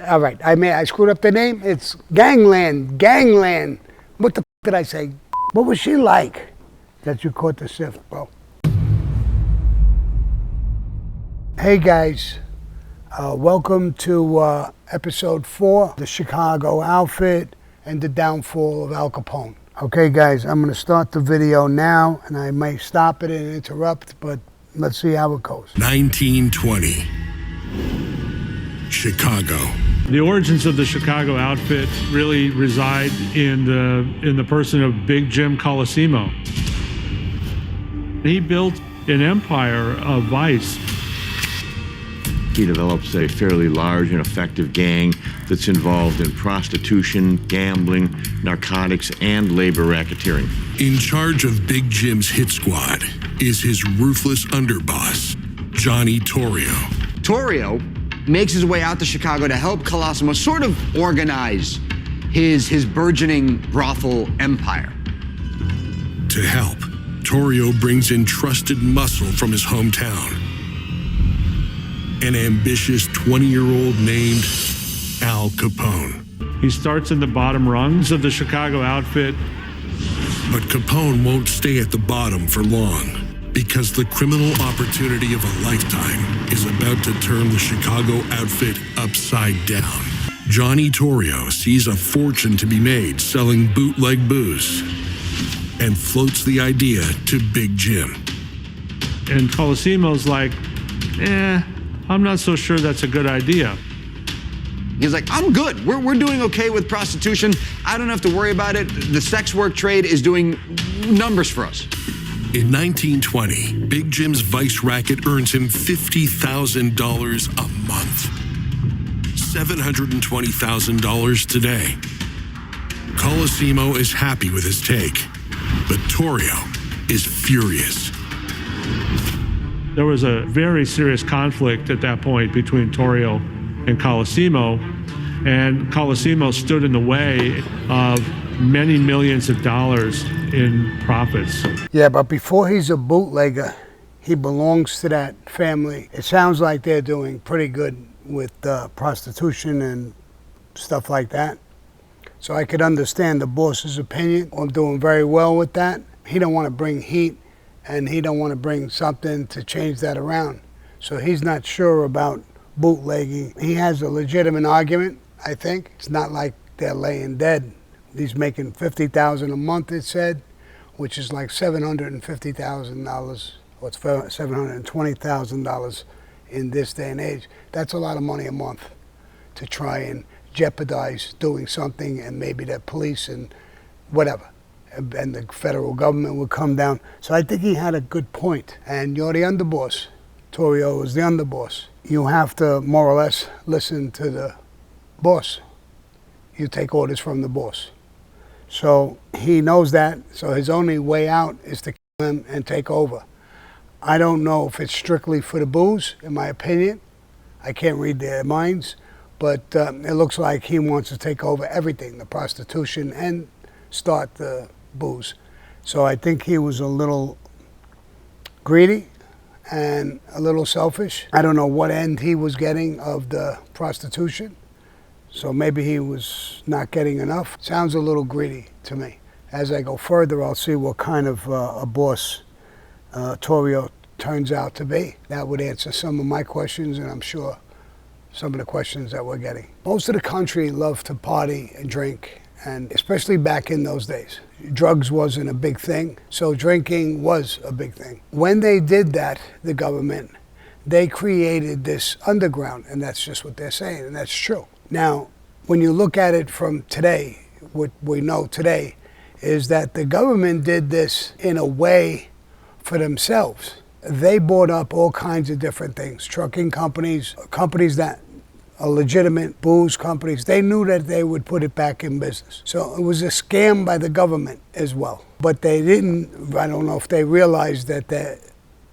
All right, I screwed up the name. It's Gangland. What the did I say? What was she like that you caught the sift, bro? Hey guys, welcome to episode 4, the Chicago outfit and the downfall of Al Capone. Okay guys, I'm going to start the video now, and I may stop it and interrupt, but let's see how it goes. 1920, Chicago. The origins of the Chicago outfit really reside in the person of Big Jim Colosimo. He built an empire of vice. He develops a fairly large and effective gang that's involved in prostitution, gambling, narcotics, and labor racketeering. In charge of Big Jim's hit squad is his ruthless underboss, Johnny Torrio. Torrio makes his way out to Chicago to help Colosimo sort of organize his burgeoning brothel empire. To help, Torrio brings in trusted muscle from his hometown, an ambitious 20-year-old named Al Capone. He starts in the bottom rungs of the Chicago outfit. But Capone won't stay at the bottom for long, because the criminal opportunity of a lifetime is about to turn the Chicago outfit upside down. Johnny Torrio sees a fortune to be made selling bootleg booze and floats the idea to Big Jim. And Colosimo's like, I'm not so sure that's a good idea. He's like, I'm good. We're doing okay with prostitution. I don't have to worry about it. The sex work trade is doing numbers for us. In 1920, Big Jim's vice racket earns him $50,000 a month. $720,000 today. Colosimo is happy with his take, but Torrio is furious. There was a very serious conflict at that point between Torrio and Colosimo, and Colosimo stood in the way of many millions of dollars in profits. Yeah, but before he's a bootlegger, he belongs to that family. It sounds like they're doing pretty good with prostitution and stuff like that. So I could understand the boss's opinion on doing very well with that. He don't want to bring heat, and he don't want to bring something to change that around. So he's not sure about bootlegging. He has a legitimate argument, I think. It's not like they're laying dead. He's making $50,000 a month, it said, which is like $750,000, or it's $720,000 in this day and age. That's a lot of money a month to try and jeopardize doing something, and maybe the police and whatever, and the federal government would come down. So I think he had a good point. And you're the underboss. Torrio is the underboss. You have to more or less listen to the boss. You take orders from the boss. So he knows that, so his only way out is to kill him and take over. I don't know if it's strictly for the booze, in my opinion. I can't read their minds, but it looks like he wants to take over everything, the prostitution, and start the booze. So I think he was a little greedy and a little selfish. I don't know what end he was getting of the prostitution. So maybe he was not getting enough. Sounds a little greedy to me. As I go further, I'll see what kind of a boss Torrio turns out to be. That would answer some of my questions, and I'm sure some of the questions that we're getting. Most of the country loved to party and drink, and especially back in those days. Drugs wasn't a big thing, so drinking was a big thing. When they did that, the government, they created this underground, and that's just what they're saying, and that's true. Now, when you look at it from today, what we know today is that the government did this in a way for themselves. They bought up all kinds of different things, trucking companies, companies that are legitimate, booze companies. They knew that they would put it back in business. So it was a scam by the government as well. But they didn't, I don't know if they realized that the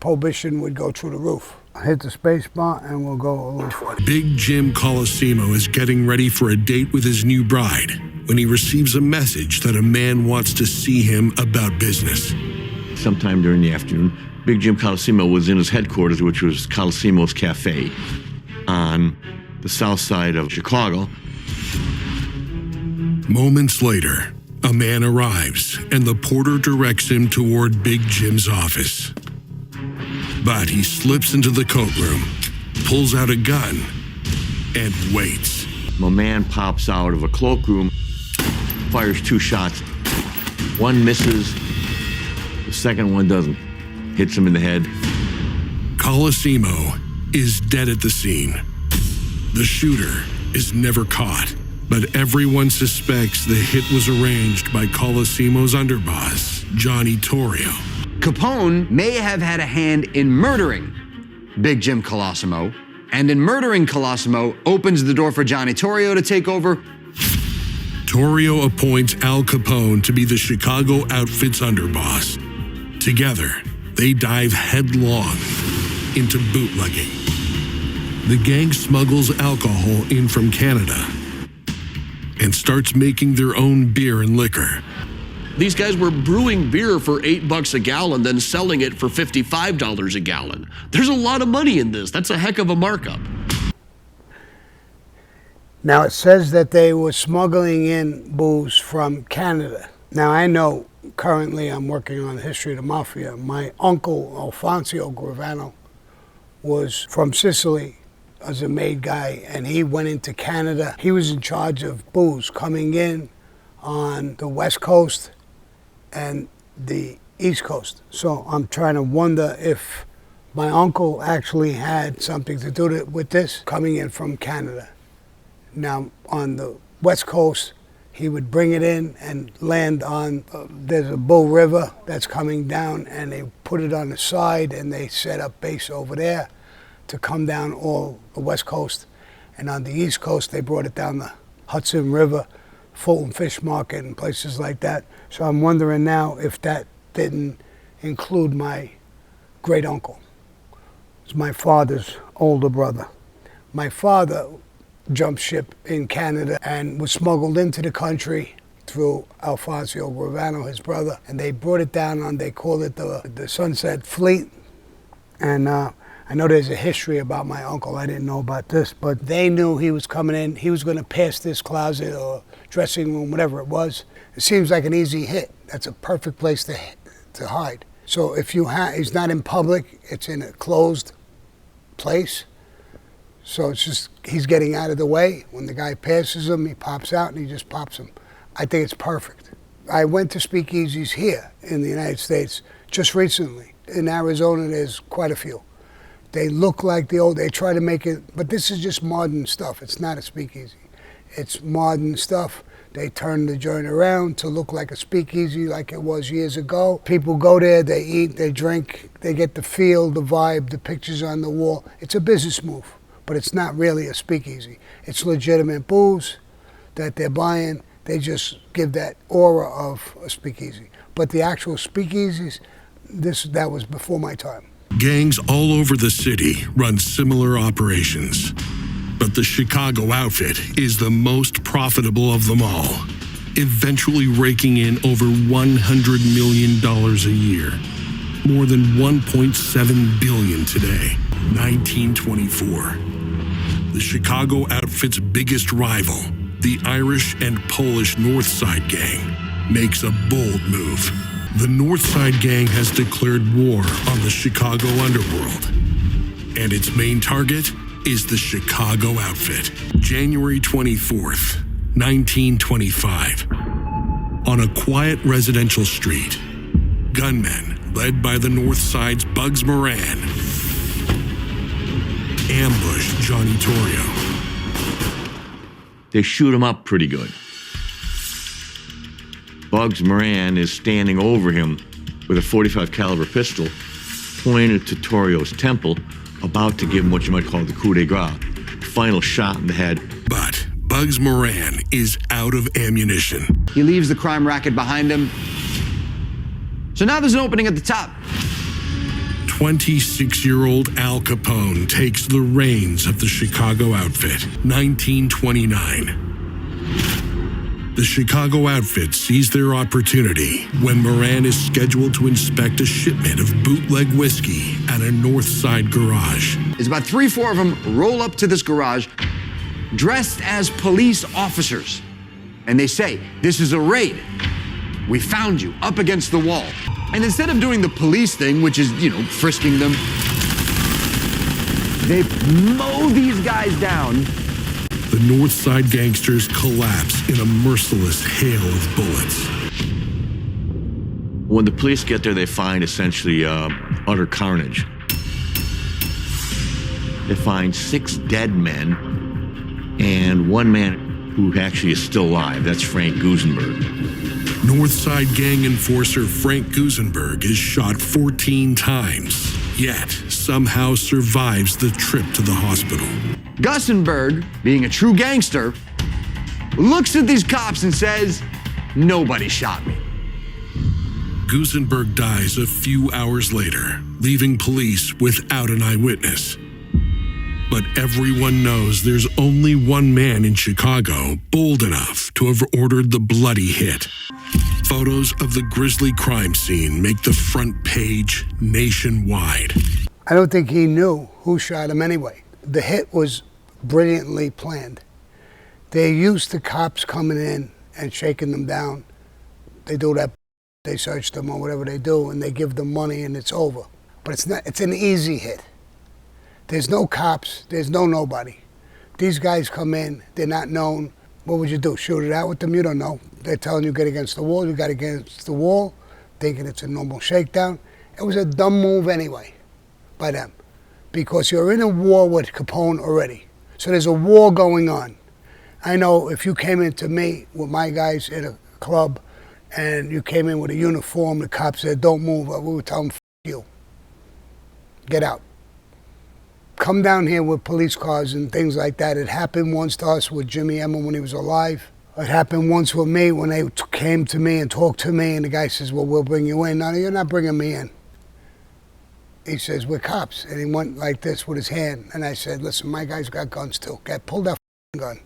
prohibition would go through the roof. Hit the space bar and we'll go a little further. Big Jim Colosimo is getting ready for a date with his new bride when he receives a message that a man wants to see him about business. Sometime during the afternoon, Big Jim Colosimo was in his headquarters, which was Colosimo's Cafe, on the south side of Chicago. Moments later, a man arrives and the porter directs him toward Big Jim's office. But he slips into the coat room, pulls out a gun, and waits. My man pops out of a cloakroom, fires 2 shots. One misses, the second one doesn't. Hits him in the head. Colosimo is dead at the scene. The shooter is never caught, but everyone suspects the hit was arranged by Colosimo's underboss, Johnny Torrio. Capone may have had a hand in murdering Big Jim Colosimo, and in murdering Colosimo opens the door for Johnny Torrio to take over. Torrio appoints Al Capone to be the Chicago outfit's underboss. Together, they dive headlong into bootlegging. The gang smuggles alcohol in from Canada and starts making their own beer and liquor. These guys were brewing beer for $8 a gallon, then selling it for $55 a gallon. There's a lot of money in this. That's a heck of a markup. Now, it says that they were smuggling in booze from Canada. Now, I know currently I'm working on the history of the mafia. My uncle, Alfonso Gravano, was from Sicily as a maid guy, and he went into Canada. He was in charge of booze coming in on the West Coast and the East Coast. So I'm trying to wonder if my uncle actually had something to do with this coming in from Canada. Now, on the West Coast, he would bring it in and land on, there's a Bull River that's coming down, and they put it on the side and they set up base over there to come down all the West Coast. And on the East Coast, they brought it down the Hudson River, Fulton Fish Market and places like that. So I'm wondering now if that didn't include my great uncle. It's my father's older brother. My father jumped ship in Canada and was smuggled into the country through Alfonso Gravano, his brother, and they brought it down on, they called it the Sunset Fleet. And I know there's a history about my uncle. I didn't know about this, but they knew he was coming in. He was going to pass this closet or dressing room, whatever it was. It seems like an easy hit. That's a perfect place to hide. So if he's not in public, it's in a closed place. So it's just, he's getting out of the way. When the guy passes him, he pops out and he just pops him. I think it's perfect. I went to speakeasies here in the United States just recently. In Arizona, there's quite a few. They look like the old, they try to make it, but this is just modern stuff. It's not a speakeasy. It's modern stuff. They turn the joint around to look like a speakeasy like it was years ago. People go there, they eat, they drink, they get the feel, the vibe, the pictures on the wall. It's a business move. But it's not really a speakeasy. It's legitimate booze that they're buying. They just give that aura of a speakeasy. But the actual speakeasies, that was before my time. Gangs all over the city run similar operations, but the Chicago outfit is the most profitable of them all, eventually raking in over $100 million a year, more than $1.7 billion today. 1924. The Chicago outfit's biggest rival, the Irish and Polish North Side Gang, makes a bold move. The North Side Gang has declared war on the Chicago underworld, and its main target is the Chicago outfit. January 24th, 1925. On a quiet residential street, gunmen, led by the North Side's Bugs Moran, ambush Johnny Torrio. They shoot him up pretty good. Bugs Moran is standing over him with a .45 caliber pistol pointed to Torrio's temple, about to give him what you might call the coup de grace, final shot in the head. But Bugs Moran is out of ammunition. He leaves the crime racket behind him. So now there's an opening at the top. 26-year-old Al Capone takes the reins of the Chicago outfit, 1929. The Chicago outfit sees their opportunity when Moran is scheduled to inspect a shipment of bootleg whiskey at a North Side garage. There's about 3-4 of them roll up to this garage. dressed as police officers. And they say, "This is a raid. We found you up against the wall." And instead of doing the police thing, which is, frisking them, they mow these guys down. The North Side gangsters collapse in a merciless hail of bullets. When the police get there, they find essentially utter carnage. They find 6 dead men and 1 man who actually is still alive. That's Frank Gusenberg. Northside gang enforcer Frank Gusenberg is shot 14 times, yet somehow survives the trip to the hospital. Gusenberg, being a true gangster, looks at these cops and says, "Nobody shot me." Gusenberg dies a few hours later, leaving police without an eyewitness. But everyone knows there's only one man in Chicago bold enough to have ordered the bloody hit. Photos of the grisly crime scene make the front page nationwide. I don't think he knew who shot him anyway. The hit was brilliantly planned. They're used to cops coming in and shaking them down. They do that, they search them or whatever they do, and they give them money and it's over. But it's an easy hit. There's no cops, there's nobody. These guys come in, they're not known. What would you do, shoot it out with them? You don't know. They're telling you get against the wall, you got against the wall, thinking it's a normal shakedown. It was a dumb move anyway by them, because you're in a war with Capone already. So there's a war going on. I know if you came into me with my guys in a club and you came in with a uniform, the cops said, "Don't move," we would tell them, "F you, get out." Come down here with police cars and things like that. It happened once to us with Jimmy Emma when he was alive. It happened once with me when they came to me and talked to me, and the guy says, "Well, we'll bring you in." "No, you're not bringing me in." He says, "We're cops." And he went like this with his hand. And I said, "Listen, my guy's got guns too. Pull that gun."